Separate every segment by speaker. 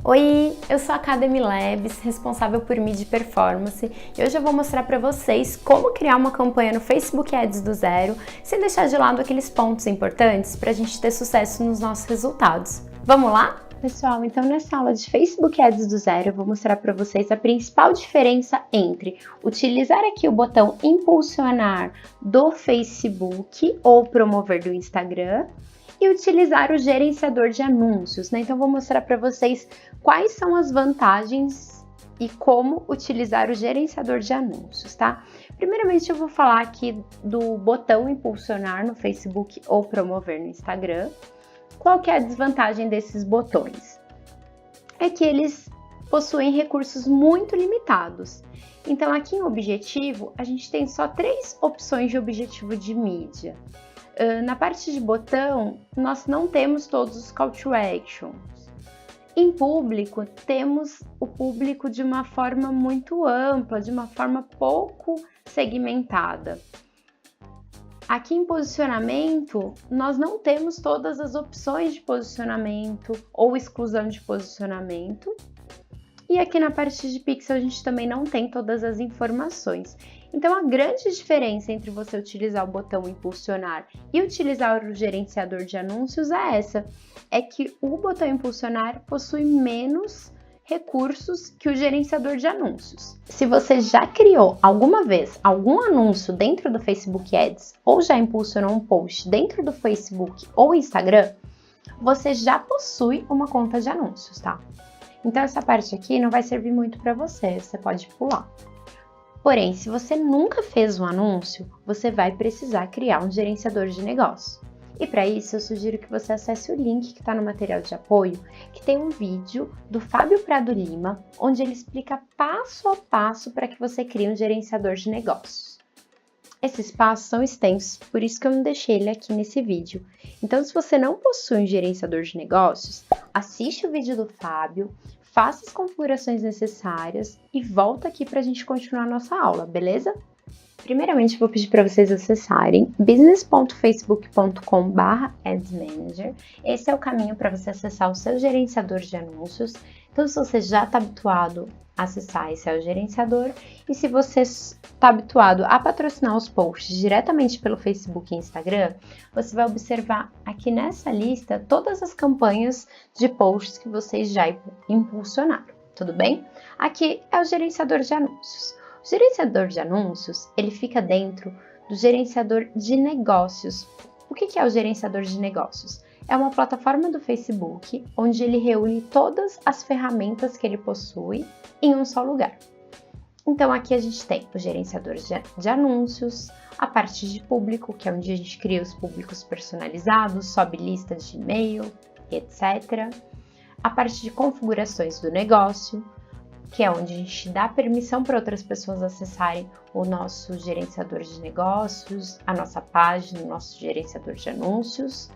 Speaker 1: Oi, eu sou a Academy Labs, responsável por mídia e performance, e hoje eu vou mostrar para vocês como criar uma campanha no Facebook Ads do zero, sem deixar de lado aqueles pontos importantes para a gente ter sucesso nos nossos resultados. Vamos lá? Pessoal, então nessa aula de Facebook Ads do zero, eu vou mostrar para vocês a principal diferença entre utilizar aqui o botão impulsionar do Facebook ou promover do Instagram e utilizar o gerenciador de anúncios, né? Então, vou mostrar para vocês quais são as vantagens e como utilizar o gerenciador de anúncios, tá? Primeiramente, eu vou falar aqui do botão impulsionar no Facebook ou promover no Instagram. Qual que é a desvantagem desses botões? É que eles possuem recursos muito limitados. Então, aqui em objetivo, a gente tem só 3 opções de objetivo de mídia. Na parte de botão, nós não temos todos os call to actions. Em público, temos o público de uma forma muito ampla, de uma forma pouco segmentada. Aqui em posicionamento, nós não temos todas as opções de posicionamento ou exclusão de posicionamento. E aqui na parte de pixel, a gente também não tem todas as informações. Então, a grande diferença entre você utilizar o botão impulsionar e utilizar o gerenciador de anúncios é essa. É que o botão impulsionar possui menos recursos que o gerenciador de anúncios. Se você já criou alguma vez algum anúncio dentro do Facebook Ads ou já impulsionou um post dentro do Facebook ou Instagram, você já possui uma conta de anúncios, tá? Então, essa parte aqui não vai servir muito para você pode pular. Porém, se você nunca fez um anúncio, você vai precisar criar um gerenciador de negócio. E para isso, eu sugiro que você acesse o link que está no material de apoio, que tem um vídeo do Fábio Prado Lima, onde ele explica passo a passo para que você crie um gerenciador de negócios. Esses passos são extensos, por isso que eu não deixei ele aqui nesse vídeo. Então, se você não possui um gerenciador de negócios, assiste o vídeo do Fábio, faça as configurações necessárias e volta aqui para a gente continuar a nossa aula, beleza? Primeiramente, eu vou pedir para vocês acessarem business.facebook.com/adsmanager. Esse é o caminho para você acessar o seu gerenciador de anúncios. Então, se você já está habituado a acessar esse é o gerenciador, e se você está habituado a patrocinar os posts diretamente pelo Facebook e Instagram, você vai observar aqui nessa lista todas as campanhas de posts que vocês já impulsionaram, tudo bem? Aqui é o gerenciador de anúncios. O gerenciador de anúncios, ele fica dentro do gerenciador de negócios. O que é o gerenciador de negócios? É uma plataforma do Facebook onde ele reúne todas as ferramentas que ele possui em um só lugar. Então aqui a gente tem o gerenciador de anúncios, a parte de público, que é onde a gente cria os públicos personalizados, sobe lista de e-mail, etc. A parte de configurações do negócio, que é onde a gente dá permissão para outras pessoas acessarem o nosso gerenciador de negócios, a nossa página, o nosso gerenciador de anúncios.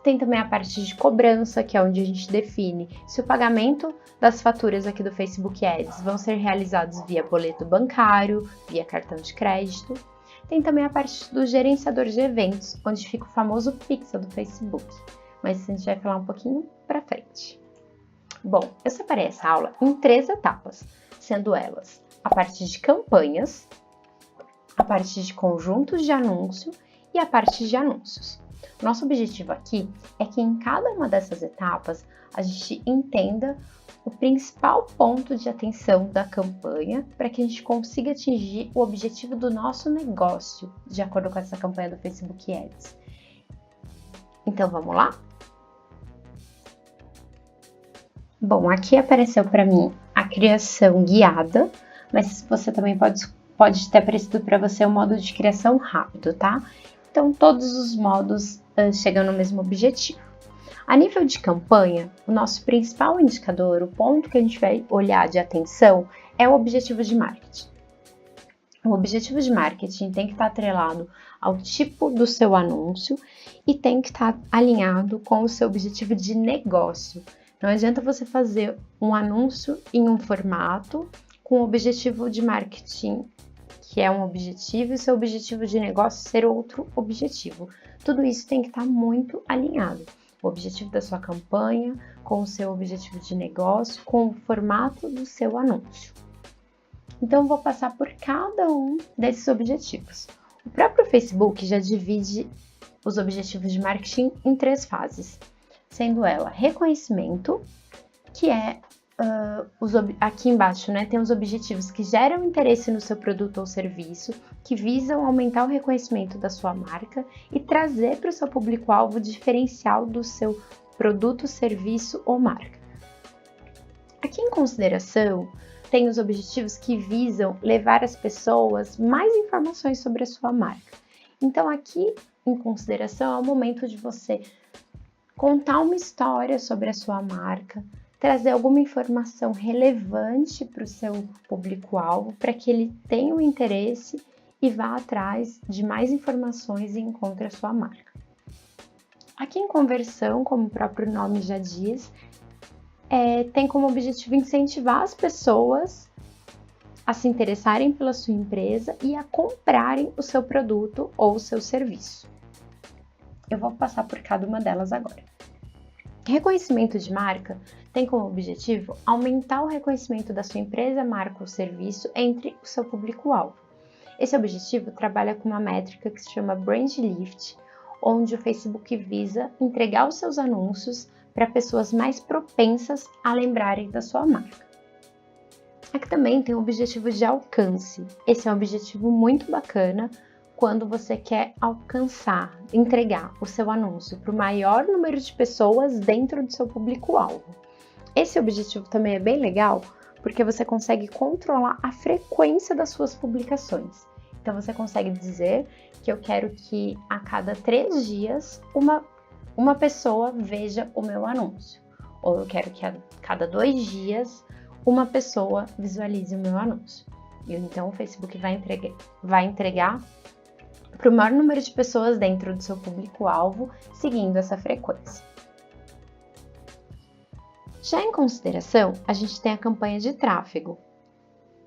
Speaker 1: Tem também a parte de cobrança, que é onde a gente define se o pagamento das faturas aqui do Facebook Ads vão ser realizados via boleto bancário, via cartão de crédito. Tem também a parte do gerenciador de eventos, onde fica o famoso pixel do Facebook, mas isso a gente vai falar um pouquinho para frente. Bom, eu separei essa aula em 3 etapas, sendo elas a parte de campanhas, a parte de conjuntos de anúncio e a parte de anúncios. Nosso objetivo aqui é que em cada uma dessas etapas a gente entenda o principal ponto de atenção da campanha para que a gente consiga atingir o objetivo do nosso negócio de acordo com essa campanha do Facebook Ads. Então vamos lá? Bom, aqui apareceu para mim a criação guiada, mas você também pode ter aparecido para você o modo de criação rápido, tá? Então, todos os modos chegam no mesmo objetivo. A nível de campanha, o nosso principal indicador, o ponto que a gente vai olhar de atenção, é o objetivo de marketing. O objetivo de marketing tem que estar atrelado ao tipo do seu anúncio e tem que estar alinhado com o seu objetivo de negócio. Não adianta você fazer um anúncio em um formato com o objetivo de marketing, que é um objetivo, e seu objetivo de negócio ser outro objetivo. Tudo isso tem que estar muito alinhado. o objetivo da sua campanha, com o seu objetivo de negócio, com o formato do seu anúncio. Então, eu vou passar por cada um desses objetivos. O próprio Facebook já divide os objetivos de marketing em 3 fases, sendo ela reconhecimento, que é aqui embaixo, né, tem os objetivos que geram interesse no seu produto ou serviço, que visam aumentar o reconhecimento da sua marca e trazer para o seu público-alvo o diferencial do seu produto, serviço ou marca. Aqui em consideração, tem os objetivos que visam levar às pessoas mais informações sobre a sua marca. Então, aqui em consideração é o momento de você contar uma história sobre a sua marca, trazer alguma informação relevante para o seu público-alvo, para que ele tenha o interesse e vá atrás de mais informações e encontre a sua marca. Aqui em conversão, como o próprio nome já diz, tem como objetivo incentivar as pessoas a se interessarem pela sua empresa e a comprarem o seu produto ou o seu serviço. Eu vou passar por cada uma delas agora. Reconhecimento de marca tem como objetivo aumentar o reconhecimento da sua empresa, marca ou serviço entre o seu público-alvo. Esse objetivo trabalha com uma métrica que se chama Brand Lift, onde o Facebook visa entregar os seus anúncios para pessoas mais propensas a lembrarem da sua marca. Aqui também tem o objetivo de alcance. Esse é um objetivo muito bacana quando você quer alcançar, entregar o seu anúncio para o maior número de pessoas dentro do seu público-alvo. Esse objetivo também é bem legal porque você consegue controlar a frequência das suas publicações. Então você consegue dizer que eu quero que a cada 3 dias uma pessoa veja o meu anúncio. Ou eu quero que a cada 2 dias uma pessoa visualize o meu anúncio. E então o Facebook vai entregar para o maior número de pessoas dentro do seu público-alvo, seguindo essa frequência. Já em consideração, a gente tem a campanha de tráfego.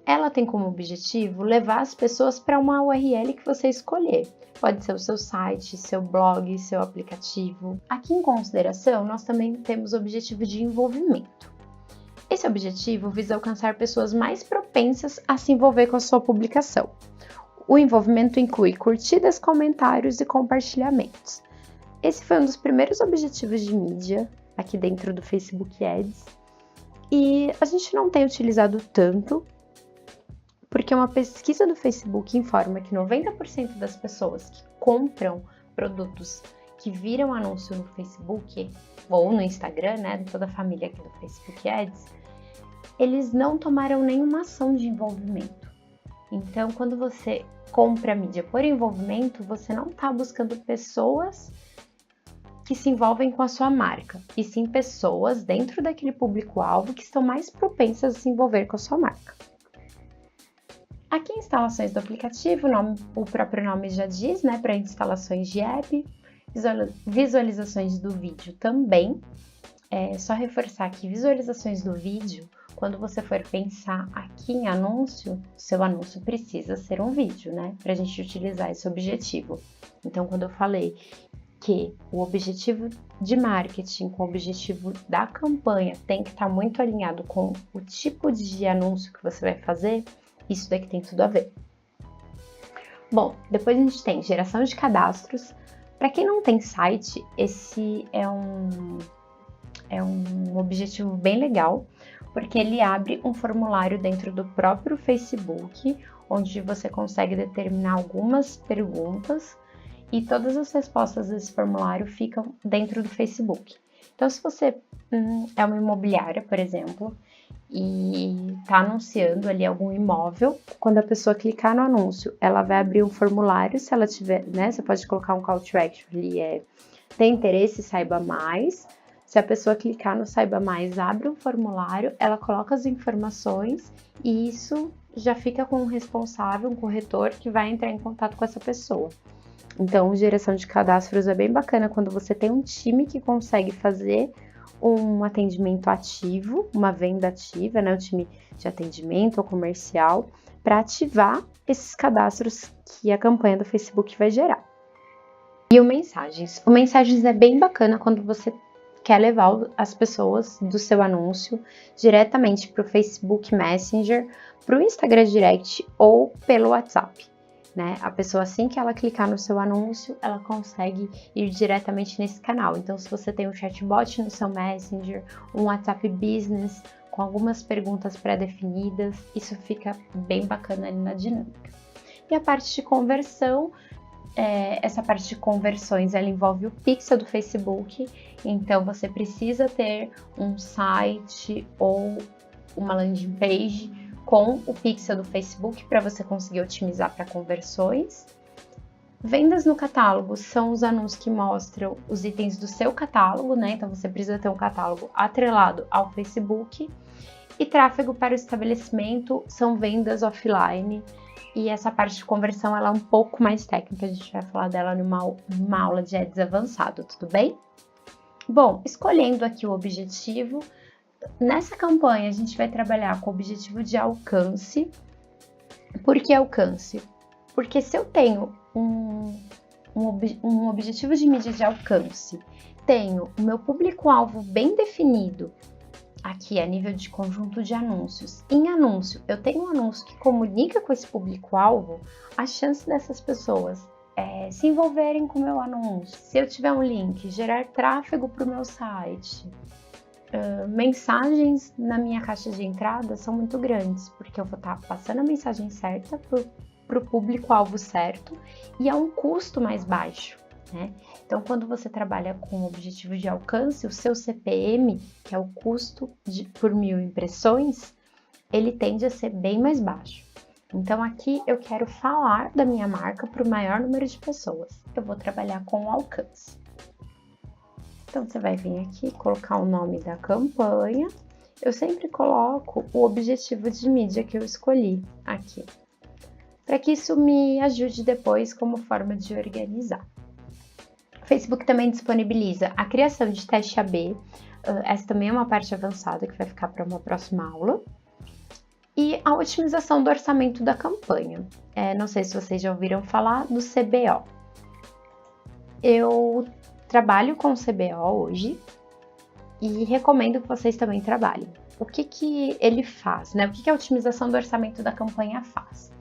Speaker 1: Ela tem como objetivo levar as pessoas para uma URL que você escolher. Pode ser o seu site, seu blog, seu aplicativo. Aqui em consideração, nós também temos o objetivo de envolvimento. Esse objetivo visa alcançar pessoas mais propensas a se envolver com a sua publicação. O envolvimento inclui curtidas, comentários e compartilhamentos. Esse foi um dos primeiros objetivos de mídia aqui dentro do Facebook Ads e a gente não tem utilizado tanto porque uma pesquisa do Facebook informa que 90% das pessoas que compram produtos que viram anúncio no Facebook ou no Instagram, né, de toda a família aqui do Facebook Ads, eles não tomaram nenhuma ação de envolvimento. Então, quando você compra a mídia por envolvimento, você não está buscando pessoas que se envolvem com a sua marca, e sim pessoas dentro daquele público-alvo que estão mais propensas a se envolver com a sua marca. Aqui em instalações do aplicativo, o próprio nome já diz, né, para instalações de app, visualizações do vídeo também. É só reforçar que visualizações do vídeo, quando você for pensar aqui em anúncio, seu anúncio precisa ser um vídeo, né? Para a gente utilizar esse objetivo. Então, quando eu falei que o objetivo de marketing com o objetivo da campanha tem que estar muito alinhado com o tipo de anúncio que você vai fazer, isso daqui tem tudo a ver. Bom, depois a gente tem geração de cadastros. Para quem não tem site, esse é um objetivo bem legal, porque ele abre um formulário dentro do próprio Facebook, onde você consegue determinar algumas perguntas e todas as respostas desse formulário ficam dentro do Facebook. Então, se você é uma imobiliária, por exemplo, e está anunciando ali algum imóvel, quando a pessoa clicar no anúncio, ela vai abrir um formulário, se ela tiver, né, você pode colocar um call to action ali, tem interesse, saiba mais. Se a pessoa clicar no Saiba Mais, abre um formulário, ela coloca as informações e isso já fica com um responsável, um corretor que vai entrar em contato com essa pessoa. Então, geração de cadastros é bem bacana quando você tem um time que consegue fazer um atendimento ativo, uma venda ativa, né? Um time de atendimento ou comercial, para ativar esses cadastros que a campanha do Facebook vai gerar. E o Mensagens. O Mensagens é bem bacana quando você quer levar as pessoas do seu anúncio diretamente para o Facebook Messenger, para o Instagram Direct ou pelo WhatsApp, né? A pessoa, assim que ela clicar no seu anúncio, ela consegue ir diretamente nesse canal. Então, se você tem um chatbot no seu Messenger, um WhatsApp Business com algumas perguntas pré-definidas, isso fica bem bacana ali na dinâmica. E a parte de conversão, essa parte de conversões, ela envolve o pixel do Facebook, então você precisa ter um site ou uma landing page com o pixel do Facebook para você conseguir otimizar para conversões. Vendas no catálogo são os anúncios que mostram os itens do seu catálogo, né? Então você precisa ter um catálogo atrelado ao Facebook. E tráfego para o estabelecimento são vendas offline. E essa parte de conversão ela é um pouco mais técnica, a gente vai falar dela numa aula de ads avançado, tudo bem? Bom, escolhendo aqui o objetivo, nessa campanha a gente vai trabalhar com o objetivo de alcance. Por que alcance? Porque se eu tenho um objetivo de mídia de alcance, tenho o meu público-alvo bem definido, aqui a nível de conjunto de anúncios. Em anúncio, eu tenho um anúncio que comunica com esse público-alvo, a chance dessas pessoas se envolverem com o meu anúncio, se eu tiver um link, gerar tráfego para o meu site, mensagens na minha caixa de entrada são muito grandes, porque eu vou estar passando a mensagem certa para o público-alvo certo e a um custo mais baixo, né? Então, quando você trabalha com o objetivo de alcance, o seu CPM, que é o custo por 1000 impressões, ele tende a ser bem mais baixo. Então, aqui eu quero falar da minha marca para o maior número de pessoas. Eu vou trabalhar com o alcance. Então, você vai vir aqui, colocar o nome da campanha. Eu sempre coloco o objetivo de mídia que eu escolhi aqui, para que isso me ajude depois como forma de organizar. O Facebook também disponibiliza a criação de teste AB, essa também é uma parte avançada que vai ficar para uma próxima aula, e a otimização do orçamento da campanha. Não sei se vocês já ouviram falar do CBO. Eu trabalho com CBO hoje e recomendo que vocês também trabalhem. O que ele faz, né? O que a otimização do orçamento da campanha faz?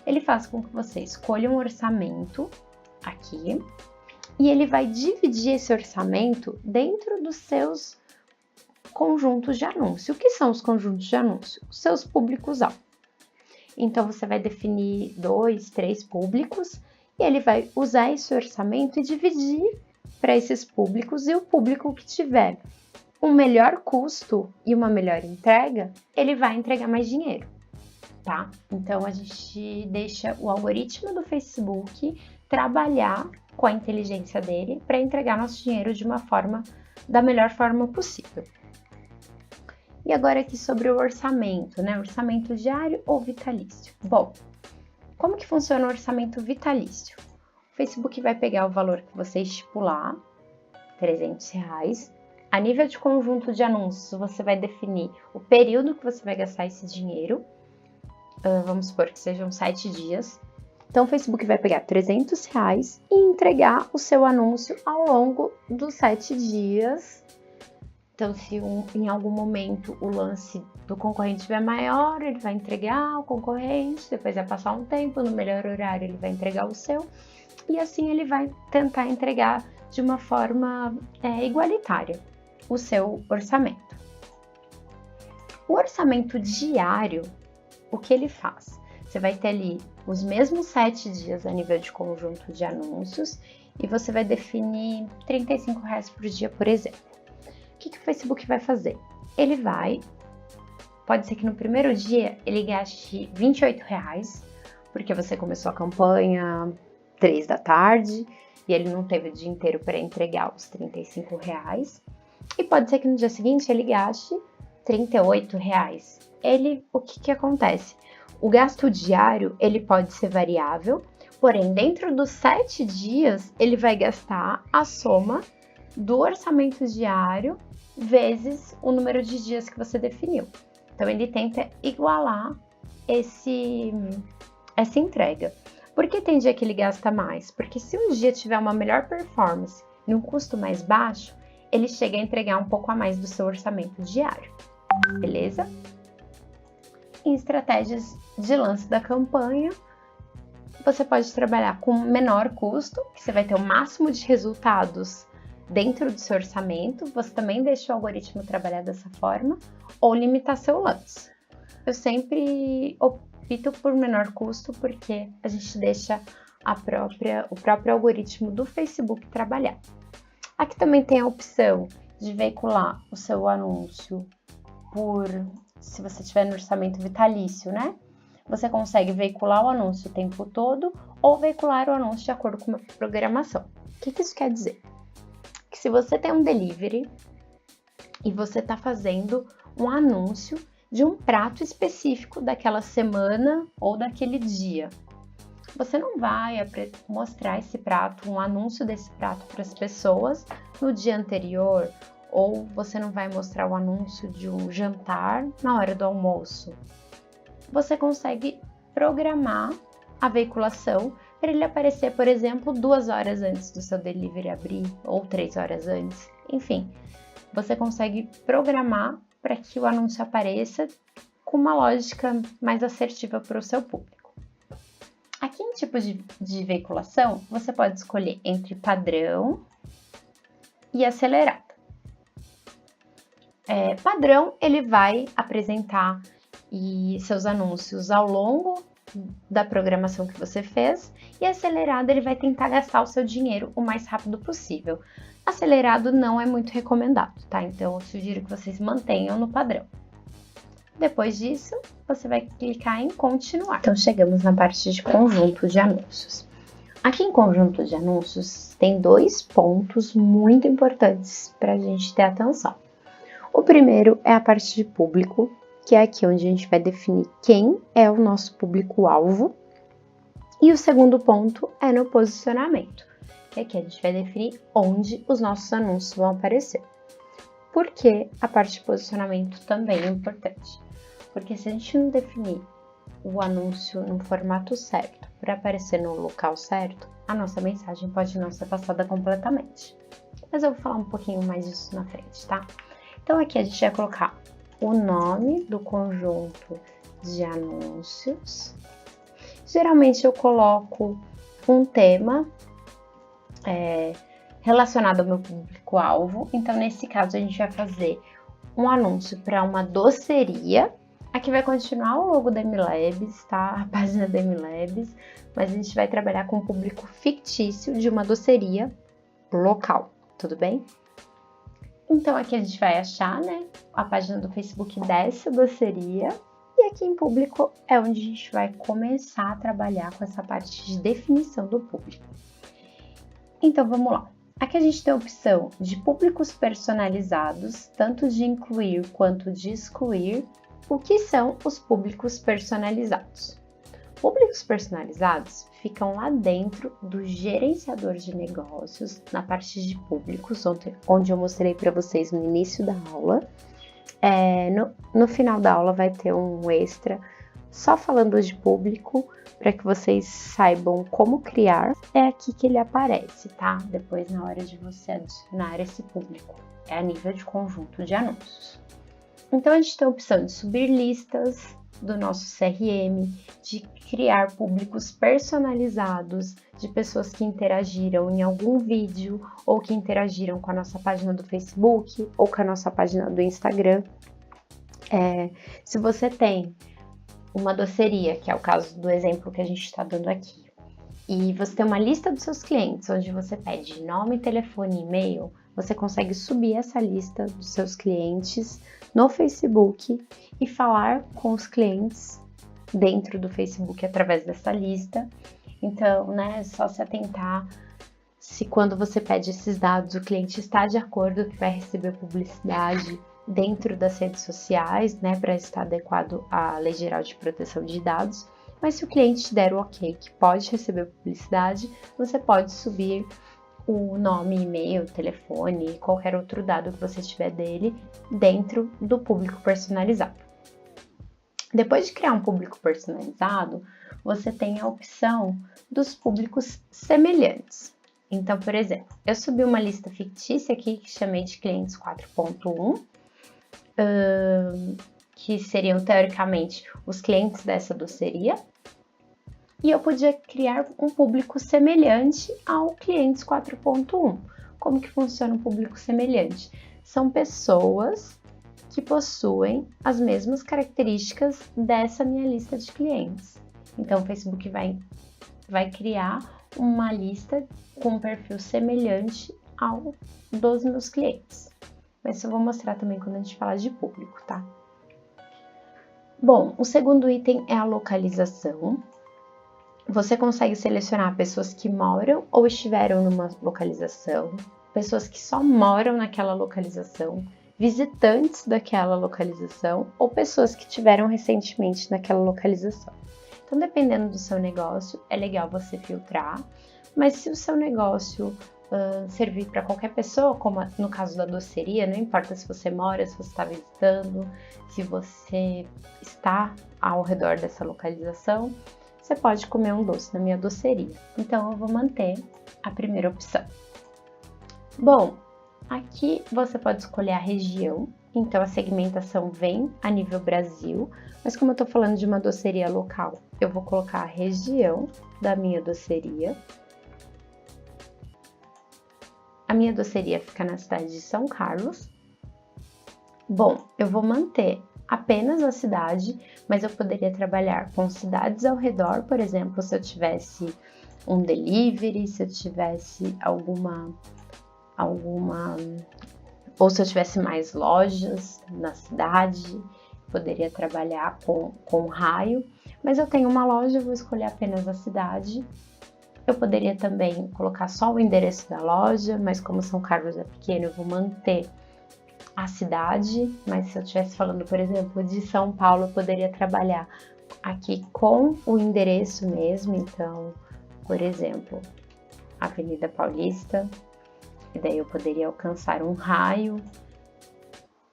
Speaker 1: Ele faz com que você escolha um orçamento aqui e ele vai dividir esse orçamento dentro dos seus conjuntos de anúncio. O que são os conjuntos de anúncio? Os seus públicos-alvo. Então, você vai definir 2, 3 públicos e ele vai usar esse orçamento e dividir para esses públicos, e o público que tiver um melhor custo e uma melhor entrega, ele vai entregar mais dinheiro, tá? Então, a gente deixa o algoritmo do Facebook trabalhar com a inteligência dele para entregar nosso dinheiro da melhor forma possível. E agora aqui sobre o orçamento, né? Orçamento diário ou vitalício? Bom, como que funciona o orçamento vitalício? O Facebook vai pegar o valor que você estipular, R$300. A nível de conjunto de anúncios, você vai definir o período que você vai gastar esse dinheiro. Vamos supor que sejam 7 dias. Então, o Facebook vai pegar R$300 e entregar o seu anúncio ao longo dos 7 dias. Então, se em algum momento o lance do concorrente estiver maior, ele vai entregar ao concorrente, depois vai passar um tempo, no melhor horário ele vai entregar o seu, e assim ele vai tentar entregar de uma forma igualitária o seu orçamento. O orçamento diário, o que ele faz? Você vai ter ali os mesmos 7 dias a nível de conjunto de anúncios e você vai definir R$35 por dia, por exemplo. O que o Facebook vai fazer? Pode ser que no primeiro dia ele gaste R$28, porque você começou a campanha 3 da tarde e ele não teve o dia inteiro para entregar os R$35. E pode ser que no dia seguinte ele gaste R$38. O que acontece? O gasto diário ele pode ser variável, porém dentro dos 7 dias ele vai gastar a soma do orçamento diário vezes o número de dias que você definiu. Então, ele tenta igualar essa entrega. Por que tem dia que ele gasta mais? Porque se um dia tiver uma melhor performance e um custo mais baixo, ele chega a entregar um pouco a mais do seu orçamento diário, beleza? Em estratégias de lance da campanha, você pode trabalhar com menor custo, que você vai ter o máximo de resultados dentro do seu orçamento. Você também deixa o algoritmo trabalhar dessa forma, ou limitar seu lance. Eu sempre opto por menor custo porque a gente deixa o próprio algoritmo do Facebook trabalhar. Aqui também tem a opção de veicular o seu anúncio se você tiver no orçamento vitalício, né? Você consegue veicular o anúncio o tempo todo ou veicular o anúncio de acordo com a programação. O que isso quer dizer? Que se você tem um delivery e você está fazendo um anúncio de um prato específico daquela semana ou daquele dia, você não vai mostrar esse prato, um anúncio desse prato para as pessoas no dia anterior, ou você não vai mostrar o anúncio de um jantar na hora do almoço. Você consegue programar a veiculação para ele aparecer, por exemplo, 2 horas antes do seu delivery abrir, ou 3 horas antes. Enfim, você consegue programar para que o anúncio apareça com uma lógica mais assertiva para o seu público. Aqui em tipos de veiculação, você pode escolher entre padrão e acelerada. Padrão, ele vai apresentar seus anúncios ao longo da programação que você fez, e acelerado, ele vai tentar gastar o seu dinheiro o mais rápido possível. Acelerado não é muito recomendado, tá? Então, eu sugiro que vocês mantenham no padrão. Depois disso, você vai clicar em continuar. Então, chegamos na parte de conjunto de anúncios. Aqui em conjunto de anúncios, tem 2 pontos muito importantes para a gente ter atenção. O primeiro é a parte de público, que é aqui onde a gente vai definir quem é o nosso público-alvo. E o segundo ponto é no posicionamento, que aqui a gente vai definir onde os nossos anúncios vão aparecer. Por que a parte de posicionamento também é importante? Porque se a gente não definir o anúncio no formato certo, para aparecer no local certo, a nossa mensagem pode não ser passada completamente. Mas eu vou falar um pouquinho mais disso na frente, tá? Então aqui a gente vai colocar o nome do conjunto de anúncios. Geralmente eu coloco um tema relacionado ao meu público-alvo. Então, nesse caso, a gente vai fazer um anúncio para uma doceria. Aqui vai continuar o logo da MLabs, tá? A página da MLabs, mas a gente vai trabalhar com um público fictício de uma doceria local, tudo bem? Então, aqui a gente vai achar, né, a página do Facebook dessa doceria. E aqui em público é onde a gente vai começar a trabalhar com essa parte de definição do público. Então, vamos lá. Aqui a gente tem a opção de públicos personalizados, tanto de incluir quanto de excluir. O que são os públicos personalizados? Públicos personalizados ficam lá dentro do gerenciador de negócios, na parte de públicos, onde eu mostrei para vocês no início da aula. No final da aula vai ter um extra só falando de público, para que vocês saibam como criar. É aqui que ele aparece, tá? Depois, na hora de você adicionar esse público. É a nível de conjunto de anúncios. Então, a gente tem a opção de subir listas do nosso CRM, de criar públicos personalizados, de pessoas que interagiram em algum vídeo, ou que interagiram com a nossa página do Facebook, ou com a nossa página do Instagram. Se você tem uma doceria, que é o caso do exemplo que a gente está dando aqui, e você tem uma lista dos seus clientes, onde você pede nome, telefone e e-mail, você consegue subir essa lista dos seus clientes no Facebook e falar com os clientes dentro do Facebook através dessa lista. Então, né, é só se atentar se quando você pede esses dados o cliente está de acordo que vai receber publicidade dentro das redes sociais, né, para estar adequado à Lei Geral de Proteção de Dados. Mas se o cliente der o ok que pode receber publicidade, você pode subir o nome, e-mail, telefone e qualquer outro dado que você tiver dele dentro do público personalizado. Depois de criar um público personalizado, você tem a opção dos públicos semelhantes. Então, por exemplo, eu subi uma lista fictícia aqui que chamei de clientes 4.1, que seriam teoricamente os clientes dessa doceria, e eu podia criar um público semelhante ao clientes 4.1. Como que funciona um público semelhante? São pessoas que possuem as mesmas características dessa minha lista de clientes. Então, o Facebook vai criar uma lista com um perfil semelhante ao dos meus clientes. Mas eu vou mostrar também quando a gente falar de público, tá? Bom, o segundo item é a localização. Você consegue selecionar pessoas que moram ou estiveram numa localização, pessoas que só moram naquela localização, visitantes daquela localização ou pessoas que tiveram recentemente naquela localização. Então, dependendo do seu negócio, é legal você filtrar, mas se o seu negócio servir para qualquer pessoa, como no caso da doceria, não importa se você mora, se você está visitando, se você está ao redor dessa localização, você pode comer um doce na minha doceria. Então, eu vou manter a primeira opção. Bom, aqui você pode escolher a região, então a segmentação vem a nível Brasil, mas como eu tô falando de uma doceria local, eu vou colocar a região da minha doceria. A minha doceria fica na cidade de São Carlos. Bom, eu vou manter apenas a cidade, mas eu poderia trabalhar com cidades ao redor, por exemplo, se eu tivesse um delivery, se eu tivesse ou se eu tivesse mais lojas na cidade, poderia trabalhar com raio, mas eu tenho uma loja, eu vou escolher apenas a cidade. Eu poderia também colocar só o endereço da loja, mas como São Carlos é pequeno, eu vou manter a cidade, mas se eu estivesse falando, por exemplo, de São Paulo, eu poderia trabalhar aqui com o endereço mesmo, então, por exemplo, Avenida Paulista, e daí eu poderia alcançar um raio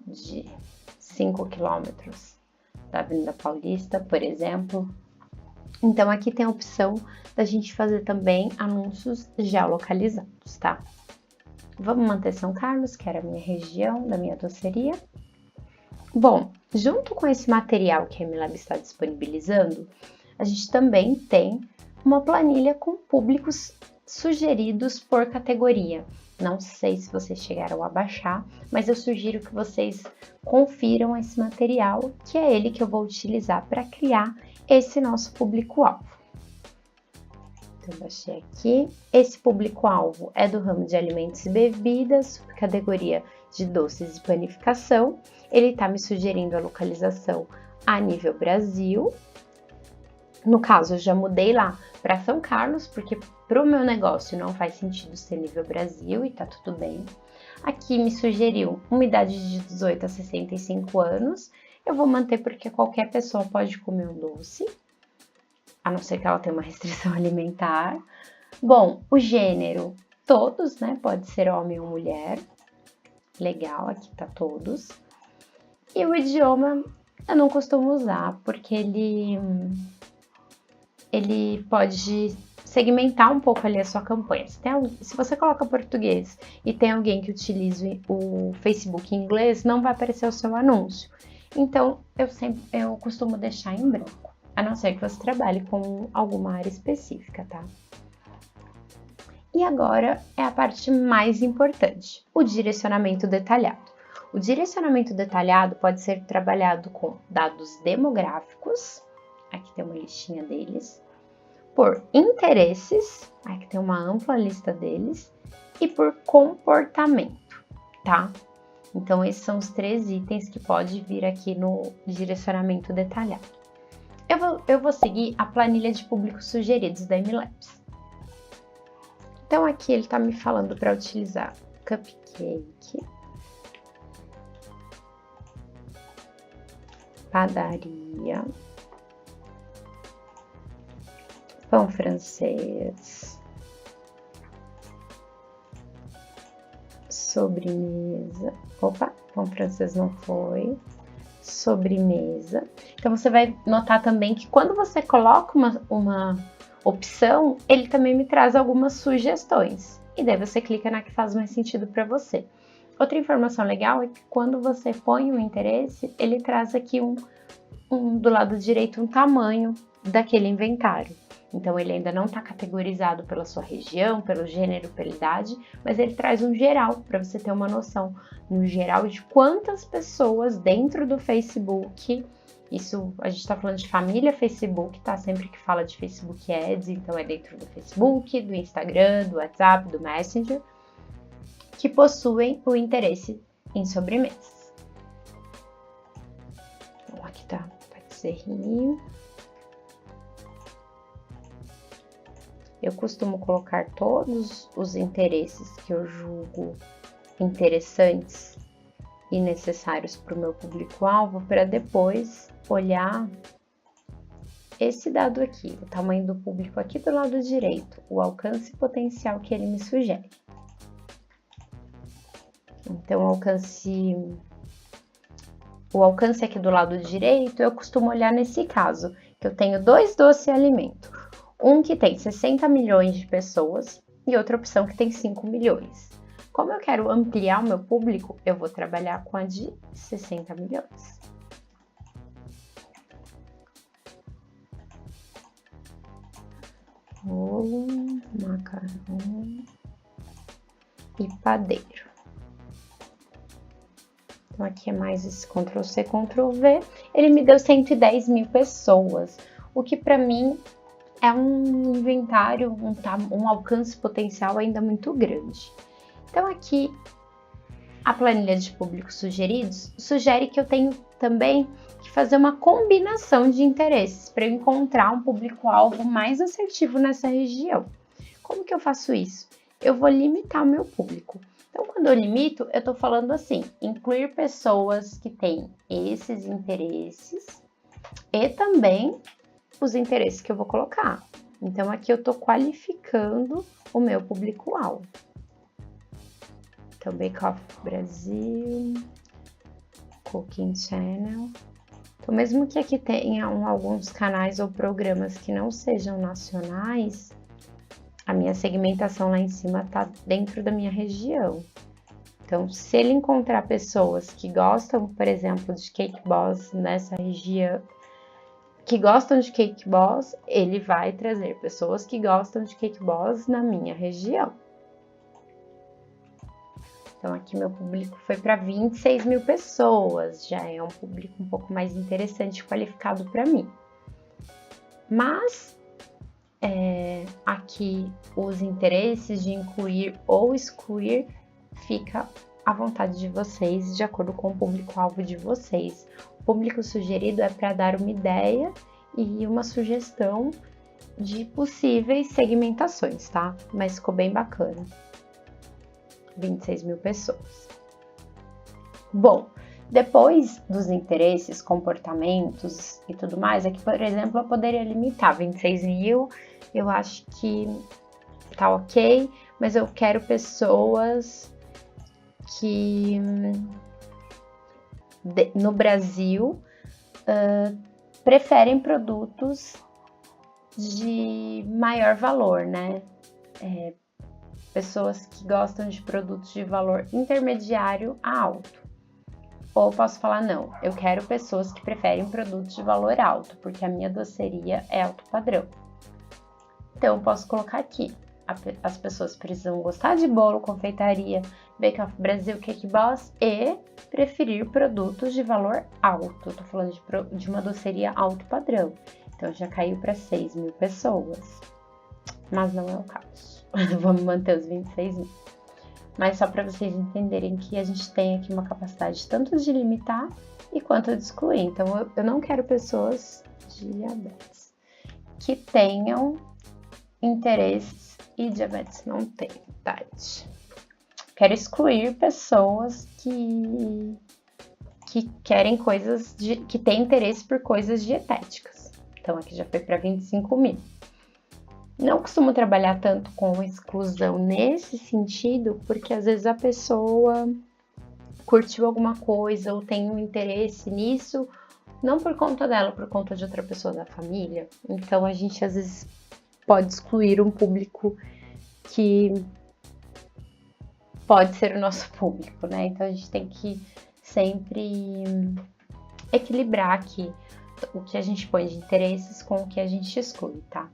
Speaker 1: de 5 quilômetros da Avenida Paulista, por exemplo. Então, aqui tem a opção da gente fazer também anúncios geolocalizados, tá? Vamos manter São Carlos, que era a minha região, da minha doceria. Bom, junto com esse material que a MLab está disponibilizando, a gente também tem uma planilha com públicos sugeridos por categoria. Não sei se vocês chegaram a baixar, mas eu sugiro que vocês confiram esse material, que é ele que eu vou utilizar para criar esse nosso público-alvo. Então, baixei aqui. Esse público-alvo é do ramo de alimentos e bebidas, categoria de doces e panificação. Ele está me sugerindo a localização a nível Brasil. No caso, eu já mudei lá para São Carlos, porque para o meu negócio não faz sentido ser nível Brasil e tá tudo bem. Aqui me sugeriu uma idade de 18 a 65 anos. Eu vou manter porque qualquer pessoa pode comer um doce, a não ser que ela tenha uma restrição alimentar. Bom, o gênero, todos, né? Pode ser homem ou mulher. Legal, aqui tá todos. E o idioma eu não costumo usar, porque ele pode segmentar um pouco ali a sua campanha. Se você coloca português e tem alguém que utilize o Facebook em inglês, não vai aparecer o seu anúncio. Então, eu costumo deixar em branco, a não ser que você trabalhe com alguma área específica, tá? E agora é a parte mais importante, o direcionamento detalhado. O direcionamento detalhado pode ser trabalhado com dados demográficos, aqui tem uma listinha deles, por interesses, aqui tem uma ampla lista deles, e por comportamento, tá? Então, esses são os 3 itens que pode vir aqui no direcionamento detalhado. Eu vou seguir a planilha de públicos sugeridos da MLabs. Então, aqui ele está me falando para utilizar cupcake, padaria, pão francês, sobremesa. Opa, pão francês não foi. Sobremesa. Então você vai notar também que quando você coloca uma opção, ele também me traz algumas sugestões. E daí você clica na que faz mais sentido para você. Outra informação legal é que quando você põe um interesse, ele traz aqui do lado direito um tamanho daquele inventário. Então ele ainda não está categorizado pela sua região, pelo gênero, pela idade, mas ele traz um geral para você ter uma noção no geral de quantas pessoas dentro do Facebook. Isso a gente está falando de família Facebook, tá? Sempre que fala de Facebook Ads, então é dentro do Facebook, do Instagram, do WhatsApp, do Messenger, que possuem o interesse em sobremesas. Então aqui tá patisserie. Eu costumo colocar todos os interesses que eu julgo interessantes e necessários para o meu público-alvo para depois olhar esse dado aqui, o tamanho do público aqui do lado direito, o alcance potencial que ele me sugere. Então, o alcance aqui do lado direito, eu costumo olhar nesse caso, que eu tenho 2 doce alimento. Um que tem 60 milhões de pessoas e outra opção que tem 5 milhões. Como eu quero ampliar o meu público, eu vou trabalhar com a de 60 milhões. Bolo, macarrão e padeiro. Então aqui é mais esse Ctrl+C, Ctrl+V. Ele me deu 110 mil pessoas, o que para mim é um inventário, um alcance potencial ainda muito grande. Então aqui a planilha de públicos sugeridos sugere que eu tenho também que fazer uma combinação de interesses para eu encontrar um público-alvo mais assertivo nessa região. Como que eu faço isso? Eu vou limitar o meu público. Então, quando eu limito, eu estou falando assim, incluir pessoas que têm esses interesses e também os interesses que eu vou colocar. Então, aqui eu estou qualificando o meu público-alvo. Então, Bake Off Brasil, Cooking Channel. Então, mesmo que aqui tenha alguns canais ou programas que não sejam nacionais, a minha segmentação lá em cima está dentro da minha região. Então, se ele encontrar pessoas que gostam, por exemplo, de Cake Boss nessa região, que gostam de Cake Boss, ele vai trazer pessoas que gostam de Cake Boss na minha região. Então, aqui meu público foi para 26 mil pessoas, já é um público um pouco mais interessante, qualificado para mim. Mas, aqui os interesses de incluir ou excluir fica à vontade de vocês, de acordo com o público-alvo de vocês. O público sugerido é para dar uma ideia e uma sugestão de possíveis segmentações, tá? Mas ficou bem bacana. 26 mil pessoas. Bom, depois dos interesses, comportamentos e tudo mais, aqui, por exemplo, eu poderia limitar 26 mil, eu acho que tá ok, mas eu quero pessoas que no Brasil preferem produtos de maior valor, né? Pessoas que gostam de produtos de valor intermediário a alto. Ou posso falar, não, eu quero pessoas que preferem produtos de valor alto, porque a minha doceria é alto padrão. Então, eu posso colocar aqui, as pessoas precisam gostar de bolo, confeitaria, Bake Off Brasil, Cake Boss e preferir produtos de valor alto. Eu tô falando de uma doceria alto padrão. Então, já caiu para 6 mil pessoas. Mas não é o caso. Vamos manter os 26 mil. Mas só para vocês entenderem que a gente tem aqui uma capacidade tanto de limitar e quanto de excluir. Então, eu não quero pessoas de diabetes que tenham interesses e diabetes não tem idade. Quero excluir pessoas que querem que têm interesse por coisas dietéticas. Então, aqui já foi para 25 mil. Não costumo trabalhar tanto com exclusão nesse sentido, porque às vezes a pessoa curtiu alguma coisa ou tem um interesse nisso, não por conta dela, por conta de outra pessoa da família. Então a gente às vezes pode excluir um público que pode ser o nosso público, né? Então a gente tem que sempre equilibrar aqui o que a gente põe de interesses com o que a gente exclui, tá?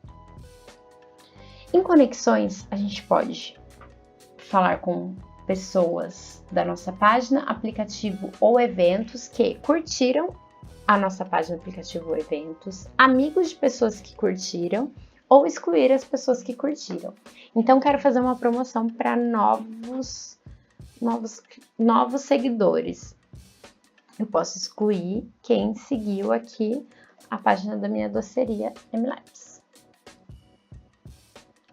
Speaker 1: Em conexões, a gente pode falar com pessoas da nossa página, aplicativo ou eventos que curtiram a nossa página, aplicativo ou eventos, amigos de pessoas que curtiram ou excluir as pessoas que curtiram. Então, quero fazer uma promoção para novos seguidores. Eu posso excluir quem seguiu aqui a página da minha doceria MLabs,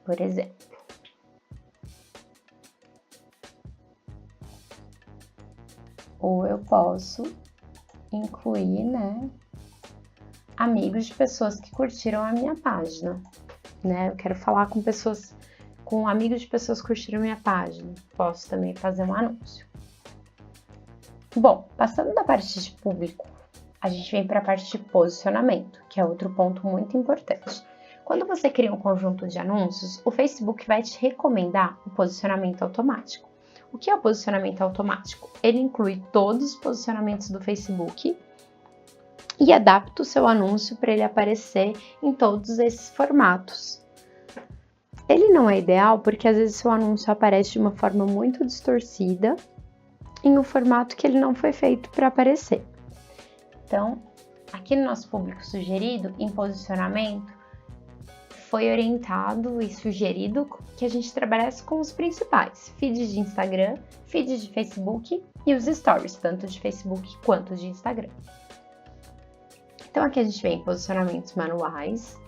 Speaker 1: por exemplo. Ou eu posso incluir, né, amigos de pessoas que curtiram a minha página, né? Eu quero falar com amigos de pessoas que curtiram a minha página. Posso também fazer um anúncio. Bom, passando da parte de público, a gente vem para a parte de posicionamento, que é outro ponto muito importante. Quando você cria um conjunto de anúncios, o Facebook vai te recomendar o posicionamento automático. O que é o posicionamento automático? Ele inclui todos os posicionamentos do Facebook e adapta o seu anúncio para ele aparecer em todos esses formatos. Ele não é ideal porque às vezes seu anúncio aparece de uma forma muito distorcida em um formato que ele não foi feito para aparecer. Então, aqui no nosso público sugerido, em posicionamento, foi orientado e sugerido que a gente trabalhasse com os principais: feed de Instagram, feed de Facebook e os stories, tanto de Facebook quanto de Instagram. Então aqui a gente vem em posicionamentos manuais.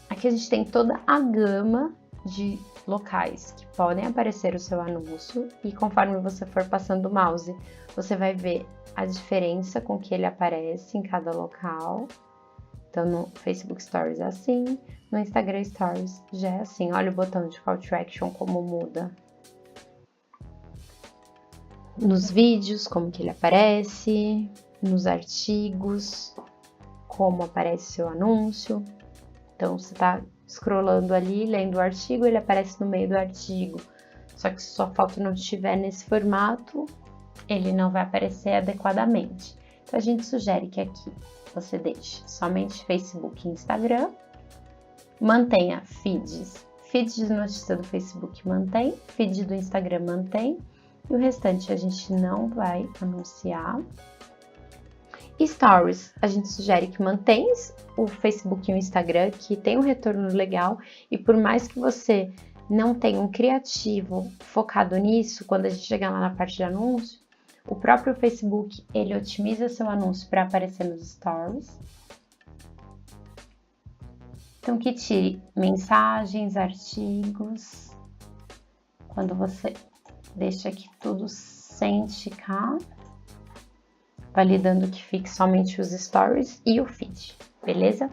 Speaker 1: Aqui a gente tem toda a gama de locais que podem aparecer o seu anúncio e conforme você for passando o mouse, você vai ver a diferença com que ele aparece em cada local. Então, no Facebook Stories é assim, no Instagram Stories já é assim. Olha o botão de Call to Action como muda. Nos vídeos, como que ele aparece, nos artigos, como aparece seu anúncio. Então, você está scrollando ali, lendo o artigo, ele aparece no meio do artigo. Só que se sua foto não estiver nesse formato, ele não vai aparecer adequadamente. Então, a gente sugere que aqui você deixe somente Facebook e Instagram, mantenha feeds. Feed de notícia do Facebook mantém, feed do Instagram mantém, e o restante a gente não vai anunciar. Stories, a gente sugere que mantenha o Facebook e o Instagram, que tem um retorno legal, e por mais que você não tenha um criativo focado nisso, quando a gente chegar lá na parte de anúncio, o próprio Facebook, ele otimiza seu anúncio para aparecer nos stories. Então, que tire mensagens, artigos. Quando você deixa aqui tudo sem esticar, validando que fique somente os stories e o feed, beleza?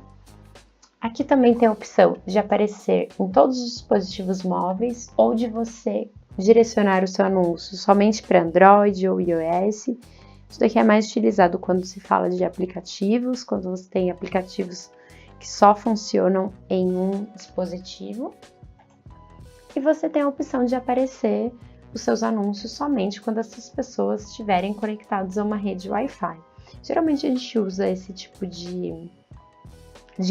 Speaker 1: Aqui também tem a opção de aparecer em todos os dispositivos móveis ou de você direcionar o seu anúncio somente para Android ou iOS. Isso daqui é mais utilizado quando se fala de aplicativos, quando você tem aplicativos que só funcionam em um dispositivo. E você tem a opção de aparecer os seus anúncios somente quando essas pessoas estiverem conectadas a uma rede Wi-Fi. Geralmente a gente usa esse tipo de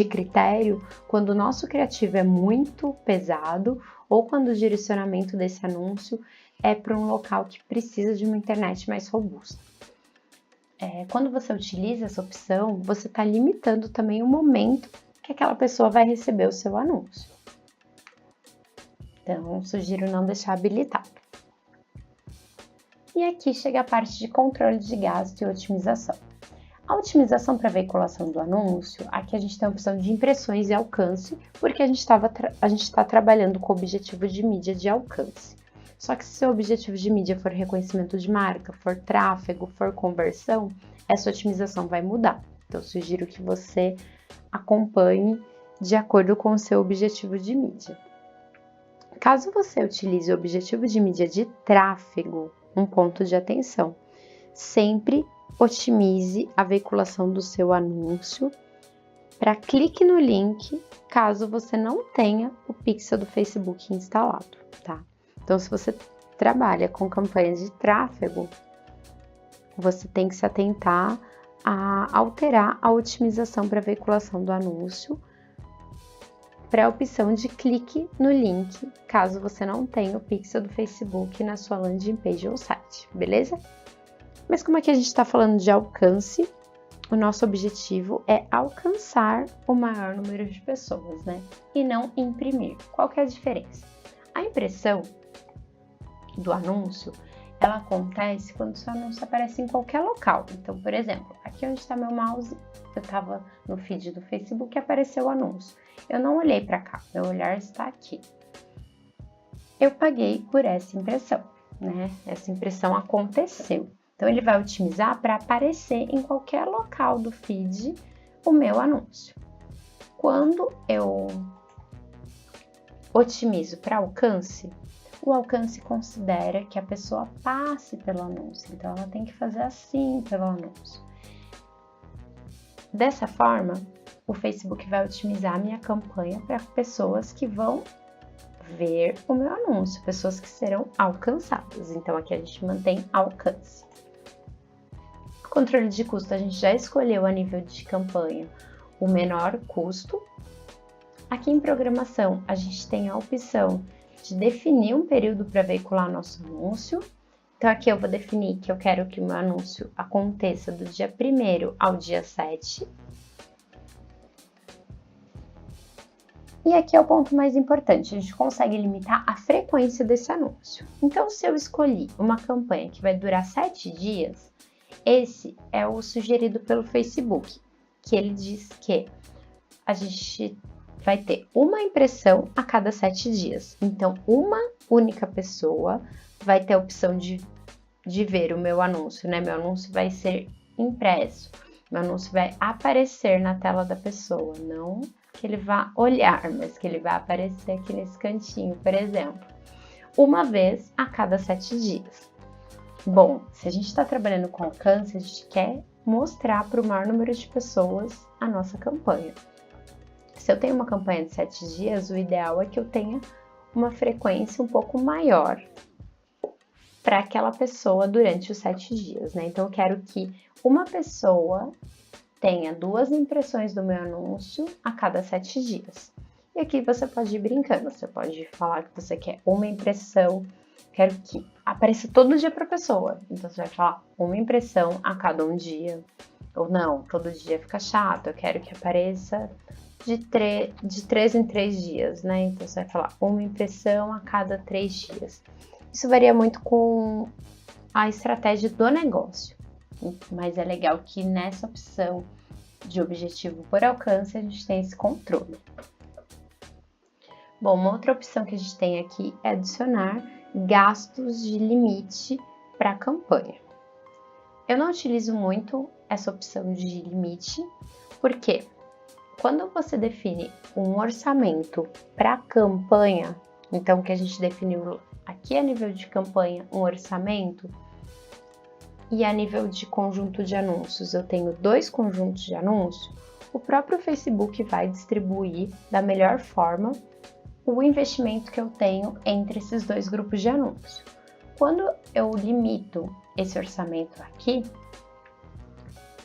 Speaker 1: critério quando o nosso criativo é muito pesado ou quando o direcionamento desse anúncio é para um local que precisa de uma internet mais robusta. Quando você utiliza essa opção, você está limitando também o momento que aquela pessoa vai receber o seu anúncio. Então, sugiro não deixar habilitado. E aqui chega a parte de controle de gasto e otimização. A otimização para veiculação do anúncio, aqui a gente tem a opção de impressões e alcance, porque a gente está trabalhando com o objetivo de mídia de alcance. Só que se seu objetivo de mídia for reconhecimento de marca, for tráfego, for conversão, essa otimização vai mudar. Então, sugiro que você acompanhe de acordo com o seu objetivo de mídia. Caso você utilize o objetivo de mídia de tráfego, um ponto de atenção. Sempre otimize a veiculação do seu anúncio para clique no link, caso você não tenha o pixel do Facebook instalado, tá? Então, se você trabalha com campanhas de tráfego, você tem que se atentar a alterar a otimização para veiculação do anúncio para a opção de clique no link, caso você não tenha o pixel do Facebook na sua landing page ou site, beleza? Mas como é que a gente está falando de alcance, o nosso objetivo é alcançar o maior número de pessoas, né? E não imprimir. Qual que é a diferença? A impressão do anúncio, ela acontece quando o seu anúncio aparece em qualquer local. Então, por exemplo, aqui onde está meu mouse, eu estava no feed do Facebook e apareceu o anúncio. Eu não olhei para cá, meu olhar está aqui. Eu paguei por essa impressão, né? Essa impressão aconteceu. Então, ele vai otimizar para aparecer em qualquer local do feed o meu anúncio. Quando eu otimizo para alcance, o alcance considera que a pessoa passe pelo anúncio. Então, ela tem que fazer assim pelo anúncio. Dessa forma, o Facebook vai otimizar a minha campanha para pessoas que vão ver o meu anúncio, pessoas que serão alcançadas. Então, aqui a gente mantém alcance. Controle de custo, a gente já escolheu a nível de campanha o menor custo. Aqui em programação, a gente tem a opção de definir um período para veicular nosso anúncio. Então, aqui eu vou definir que eu quero que o meu anúncio aconteça do dia 1º ao dia 7. E aqui é o ponto mais importante, a gente consegue limitar a frequência desse anúncio. Então, se eu escolhi uma campanha que vai durar 7 dias, esse é o sugerido pelo Facebook, que ele diz que a gente vai ter uma impressão a cada 7 dias. Então, uma única pessoa vai ter a opção de ver o meu anúncio, né? Meu anúncio vai ser impresso, meu anúncio vai aparecer na tela da pessoa, não que ele vá olhar, mas que ele vai aparecer aqui nesse cantinho, por exemplo, uma vez a cada 7 dias. Bom, se a gente está trabalhando com alcance, a gente quer mostrar para o maior número de pessoas a nossa campanha. Se eu tenho uma campanha de 7 dias, o ideal é que eu tenha uma frequência um pouco maior para aquela pessoa durante os 7 dias, né? Então, eu quero que uma pessoa tenha 2 impressões do meu anúncio a cada 7 dias. E aqui você pode ir brincando, você pode falar que você quer uma impressão, quero que apareça todo dia para a pessoa. Então, você vai falar uma impressão a cada um dia. Ou não, todo dia fica chato, eu quero que apareça de 3 em 3 dias, né? Então, você vai falar uma impressão a cada 3 dias. Isso varia muito com a estratégia do negócio, mas é legal que nessa opção de objetivo por alcance a gente tem esse controle. Bom, uma outra opção que a gente tem aqui é adicionar gastos de limite para a campanha. Eu não utilizo muito essa opção de limite, porque quando você define um orçamento para a campanha, então que a gente definiu aqui a nível de campanha um orçamento, e a nível de conjunto de anúncios eu tenho 2 conjuntos de anúncios, o próprio Facebook vai distribuir da melhor forma o investimento que eu tenho entre esses 2 grupos de anúncios. Quando eu limito esse orçamento aqui,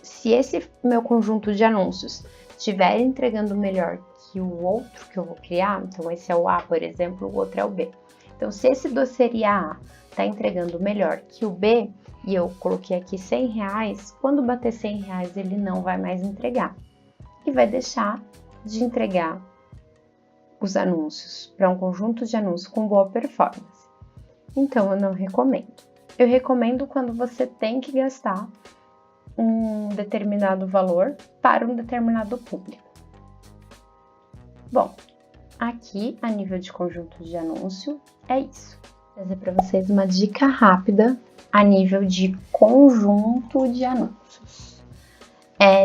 Speaker 1: se esse meu conjunto de anúncios estiver entregando melhor que o outro que eu vou criar, então esse é o A, por exemplo, o outro é o B. Então, se esse dossiê A está entregando melhor que o B, e eu coloquei aqui R$100, quando bater R$100 ele não vai mais entregar. E vai deixar de entregar os anúncios para um conjunto de anúncios com boa performance. Então, eu não recomendo. Eu recomendo quando você tem que gastar um determinado valor para um determinado público. Bom, aqui a nível de conjunto de anúncio é isso. Vou trazer para vocês uma dica rápida a nível de conjunto de anúncios.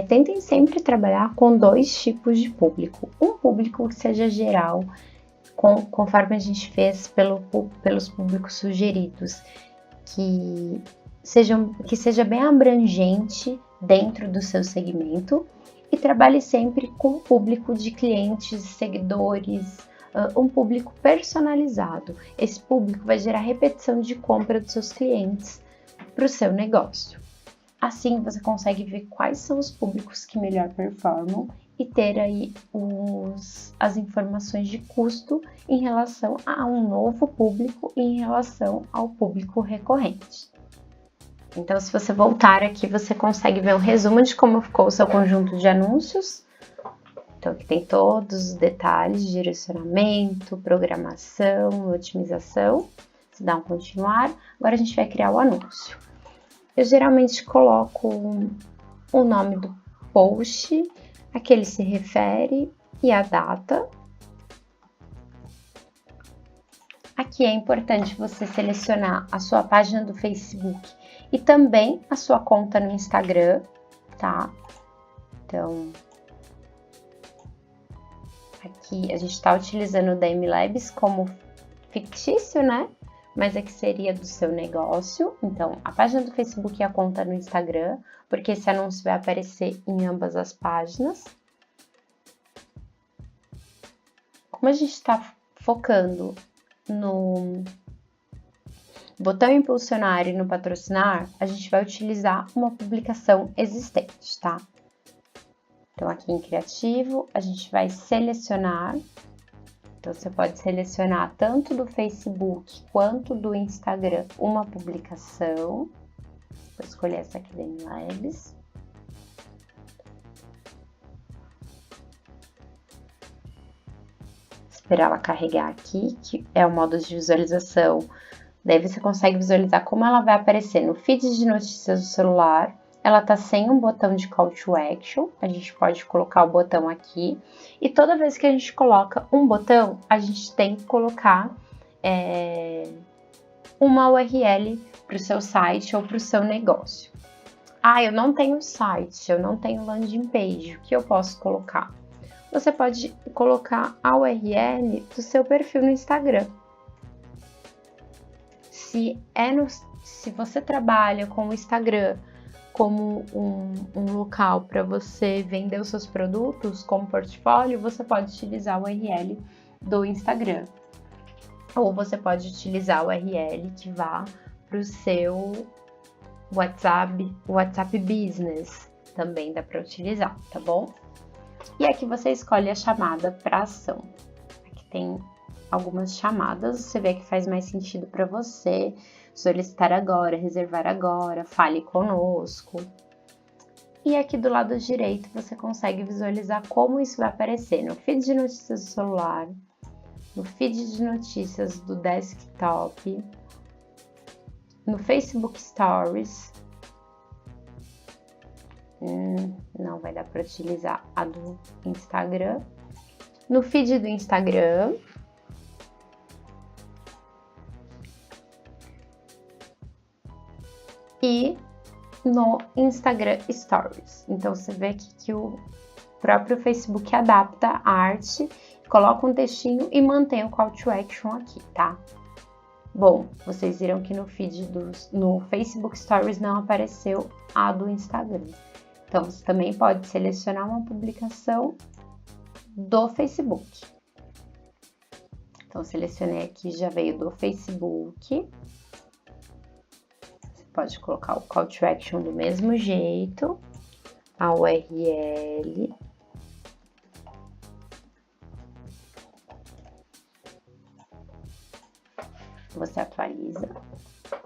Speaker 1: Tentem sempre trabalhar com 2 tipos de público. Um público que seja geral, conforme a gente fez pelos públicos sugeridos, que que seja bem abrangente dentro do seu segmento e trabalhe sempre com um público de clientes, seguidores, um público personalizado. Esse público vai gerar repetição de compra dos seus clientes para o seu negócio. Assim você consegue ver quais são os públicos que melhor performam e ter aí as informações de custo em relação a um novo público e em relação ao público recorrente. Então, se você voltar aqui, você consegue ver um resumo de como ficou o seu conjunto de anúncios. Então, aqui tem todos os detalhes de direcionamento, programação, otimização. Se dá um continuar, agora a gente vai criar o anúncio. Eu geralmente coloco o nome do post, a que ele se refere e a data. Aqui é importante você selecionar a sua página do Facebook e também a sua conta no Instagram, tá? Então, aqui a gente está utilizando o DM Labs como fictício, né? Mas aqui seria do seu negócio. Então, a página do Facebook e a conta no Instagram, porque esse anúncio vai aparecer em ambas as páginas. Como a gente está focando no botão impulsionar e no patrocinar, a gente vai utilizar uma publicação existente, tá? Então, aqui em criativo, a gente vai selecionar. Então, você pode selecionar tanto do Facebook quanto do Instagram uma publicação. Vou escolher essa aqui da DM Labs. Esperar ela carregar aqui, que é o modo de visualização. Daí você consegue visualizar como ela vai aparecer no feed de notícias do celular. Ela tá sem um botão de call to action, a gente pode colocar o botão aqui. E toda vez que a gente coloca um botão, a gente tem que colocar uma URL para o seu site ou para o seu negócio. Ah, eu não tenho site, eu não tenho landing page, o que eu posso colocar? Você pode colocar a URL do seu perfil no Instagram. Se você trabalha com o Instagram como um local para você vender os seus produtos como portfólio, você pode utilizar a URL do Instagram. Ou você pode utilizar a URL que vá para o seu WhatsApp Business. Também dá para utilizar, tá bom? E aqui você escolhe a chamada para ação. Aqui tem algumas chamadas, você vê que faz mais sentido para você. Solicitar agora, reservar agora, fale conosco. E aqui do lado direito você consegue visualizar como isso vai aparecer no feed de notícias do celular, no feed de notícias do desktop, no Facebook Stories. Não vai dar para utilizar a do Instagram. No feed do Instagram. E no Instagram Stories. Então, você vê aqui que o próprio Facebook adapta a arte, coloca um textinho e mantém o call to action aqui, tá? Bom, vocês viram que no feed no Facebook Stories não apareceu a do Instagram. Então, você também pode selecionar uma publicação do Facebook. Então, selecionei aqui, já veio do Facebook. Pode colocar o call to action do mesmo jeito, a URL. Você atualiza,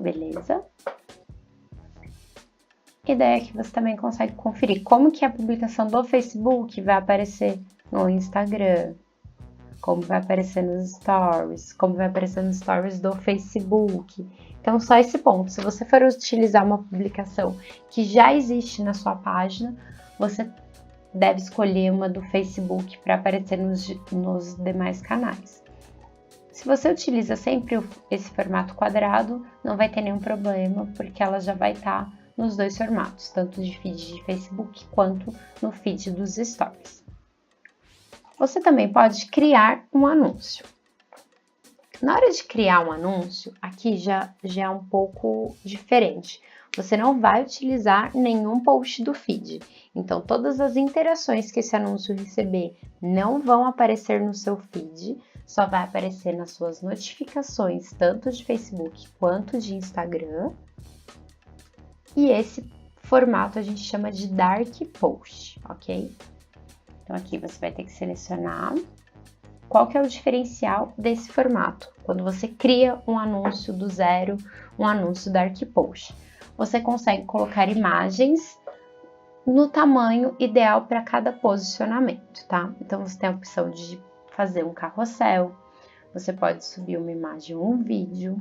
Speaker 1: beleza? E daí aqui você também consegue conferir como que a publicação do Facebook vai aparecer no Instagram, como vai aparecer nos stories, como vai aparecer nos stories do Facebook. Então, só esse ponto. Se você for utilizar uma publicação que já existe na sua página, você deve escolher uma do Facebook para aparecer nos demais canais. Se você utiliza sempre esse formato quadrado, não vai ter nenhum problema, porque ela já vai estar nos dois formatos, tanto de feed de Facebook quanto no feed dos stories. Você também pode criar um anúncio. Na hora de criar um anúncio, aqui já é um pouco diferente. você não vai utilizar nenhum post do feed. Então, todas as interações que esse anúncio receber não vão aparecer no seu feed, só vai aparecer nas suas notificações, tanto de Facebook quanto de Instagram. E esse formato a gente chama de Dark Post, ok? Então, aqui você vai ter que selecionar qual que é o diferencial desse formato. Quando você cria um anúncio do zero, um anúncio Dark Post, você consegue colocar imagens no tamanho ideal para cada posicionamento, tá? Então, você tem a opção de fazer um carrossel, você pode subir uma imagem ou um vídeo.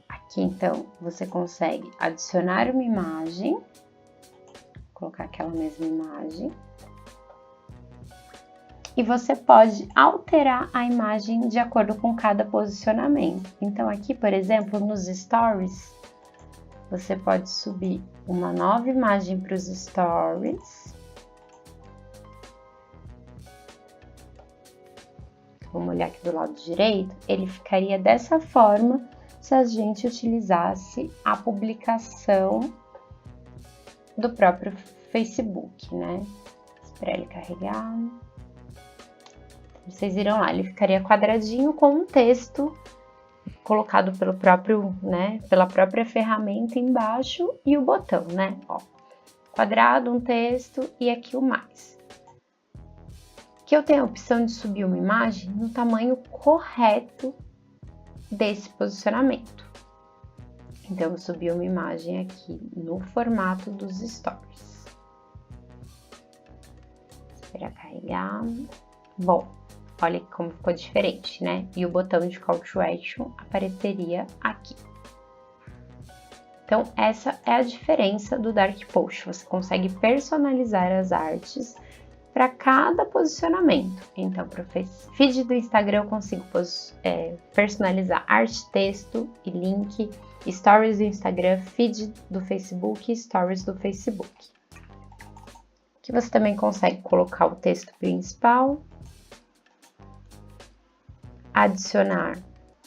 Speaker 1: Aqui, então, você consegue adicionar uma imagem, colocar aquela mesma imagem. E você pode alterar a imagem de acordo com cada posicionamento. Então, aqui, por exemplo, nos stories, você pode subir uma nova imagem para os stories. Vamos olhar aqui do lado direito, ele ficaria dessa forma se a gente utilizasse a publicação do próprio Facebook, né? Esperar ele carregar. Vocês viram lá, ele ficaria quadradinho com um texto colocado pelo próprio, né, pela própria ferramenta embaixo e o botão, né, ó, quadrado, um texto e aqui o mais. Que eu tenho a opção de subir uma imagem no tamanho correto desse posicionamento. Então, eu subi uma imagem aqui no formato dos stories. Esperar carregar. Bom, olha como ficou diferente, né? E o botão de Call to Action apareceria aqui. Então, essa é a diferença do Dark Post. Você consegue personalizar as artes para cada posicionamento. Então, para o feed do Instagram, eu consigo personalizar arte, texto e link, stories do Instagram, feed do Facebook e stories do Facebook. Aqui você também consegue colocar o texto principal, adicionar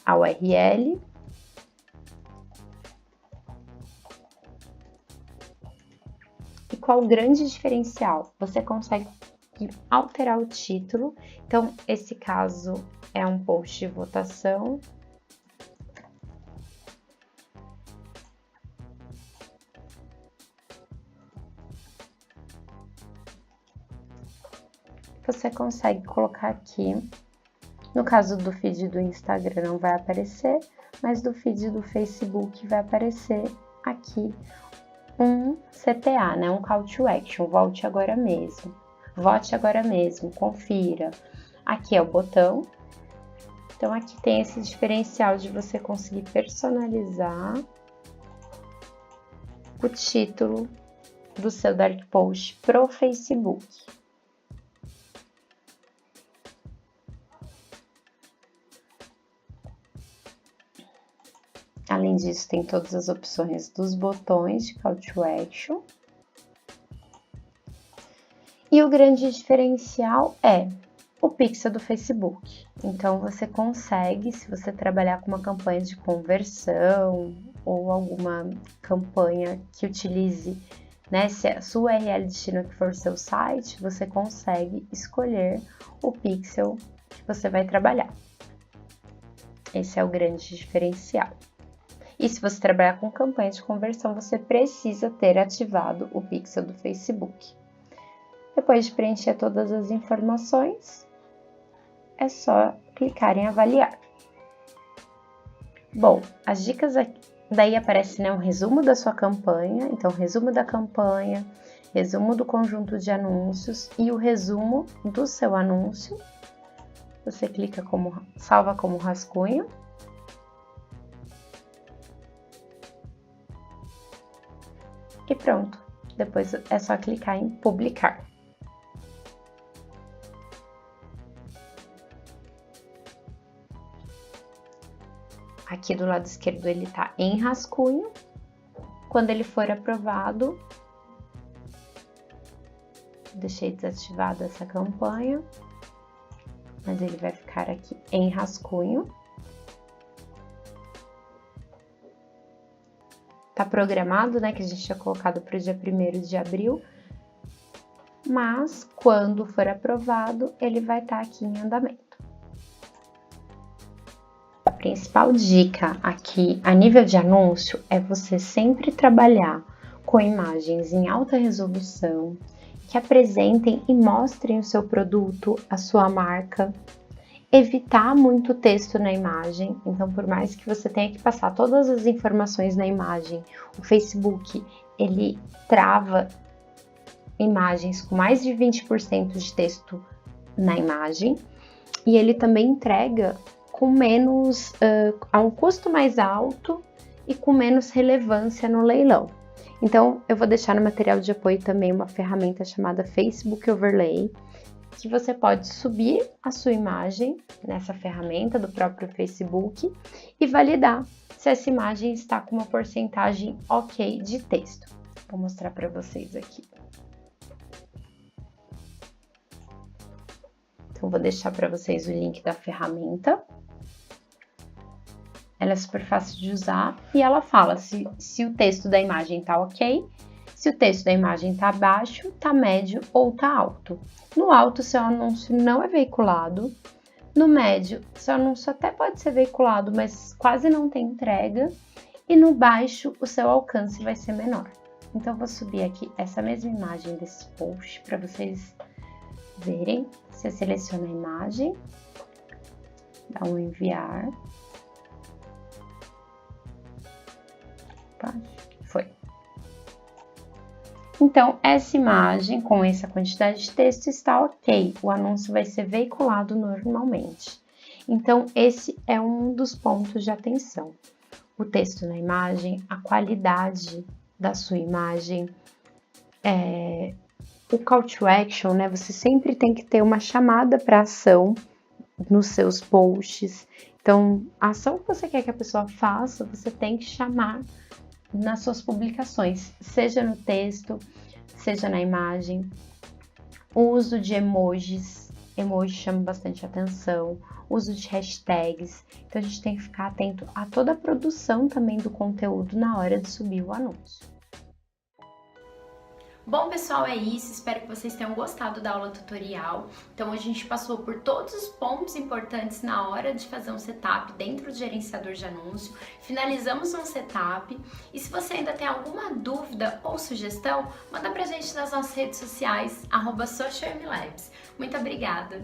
Speaker 1: a URL, e qual o grande diferencial? Você consegue alterar o título. Então, esse caso é um post de votação. Você consegue colocar aqui. No caso do feed do Instagram não vai aparecer, mas do feed do Facebook vai aparecer aqui um CTA, né? Um Call to Action, volte agora mesmo. Vote agora mesmo, confira. Aqui é o botão. Então, aqui tem esse diferencial de você conseguir personalizar o título do seu Dark Post pro Facebook. Além disso, tem todas as opções dos botões de Call to Action. E o grande diferencial é o pixel do Facebook. Então, você consegue, se você trabalhar com uma campanha de conversão ou alguma campanha que utilize, né, se a sua URL destino que for seu site, você consegue escolher o pixel que você vai trabalhar. Esse é o grande diferencial. E se você trabalhar com campanha de conversão, você precisa ter ativado o pixel do Facebook. Depois de preencher todas as informações, é só clicar em avaliar. Bom, as dicas aqui, daí aparece, né, um resumo da sua campanha, então resumo da campanha, resumo do conjunto de anúncios e o resumo do seu anúncio. Você clica salva como rascunho. E pronto, depois é só clicar em publicar. Aqui do lado esquerdo ele tá em rascunho. Quando ele for aprovado, deixei desativada essa campanha, mas ele vai ficar aqui em rascunho. tá programado, né, que a gente tinha colocado para o dia 1º de abril, mas quando for aprovado, ele vai estar aqui em andamento. A principal dica aqui a nível de anúncio é você sempre trabalhar com imagens em alta resolução, que apresentem e mostrem o seu produto, a sua marca. Evitar muito texto na imagem, então por mais que você tenha que passar todas as informações na imagem, o Facebook ele trava imagens com mais de 20% de texto na imagem e ele também entrega com menos, a um custo mais alto e com menos relevância no leilão. Então, eu vou deixar no material de apoio também uma ferramenta chamada Facebook Overlay, que você pode subir a sua imagem nessa ferramenta do próprio Facebook e validar se essa imagem está com uma porcentagem ok de texto. Vou mostrar para vocês aqui. Então, vou deixar para vocês o link da ferramenta. Ela é super fácil de usar e ela fala se o texto da imagem está ok, se o texto da imagem está baixo, está médio ou está alto. No alto, seu anúncio não é veiculado. No médio, seu anúncio até pode ser veiculado, mas quase não tem entrega. E no baixo, o seu alcance vai ser menor. Então, eu vou subir aqui essa mesma imagem desse post para vocês verem. Você seleciona a imagem, dá um enviar. Foi. Então, essa imagem com essa quantidade de texto está ok. O anúncio vai ser veiculado normalmente. Então, esse é um dos pontos de atenção. O texto na imagem, a qualidade da sua imagem, o call to action, né? Você sempre tem que ter uma chamada para ação nos seus posts. Então, a ação que você quer que a pessoa faça, você tem que chamar nas suas publicações, seja no texto, seja na imagem. O uso de emojis chama bastante atenção, o uso de hashtags, então a gente tem que ficar atento a toda a produção também do conteúdo na hora de subir o anúncio. Bom, pessoal, é isso. Espero que vocês tenham gostado da aula tutorial. Então, hoje a gente passou por todos os pontos importantes na hora de fazer um setup dentro do gerenciador de anúncio. Finalizamos um setup. E se você ainda tem alguma dúvida ou sugestão, manda pra gente nas nossas redes sociais, @socialmlabs. Muito obrigada!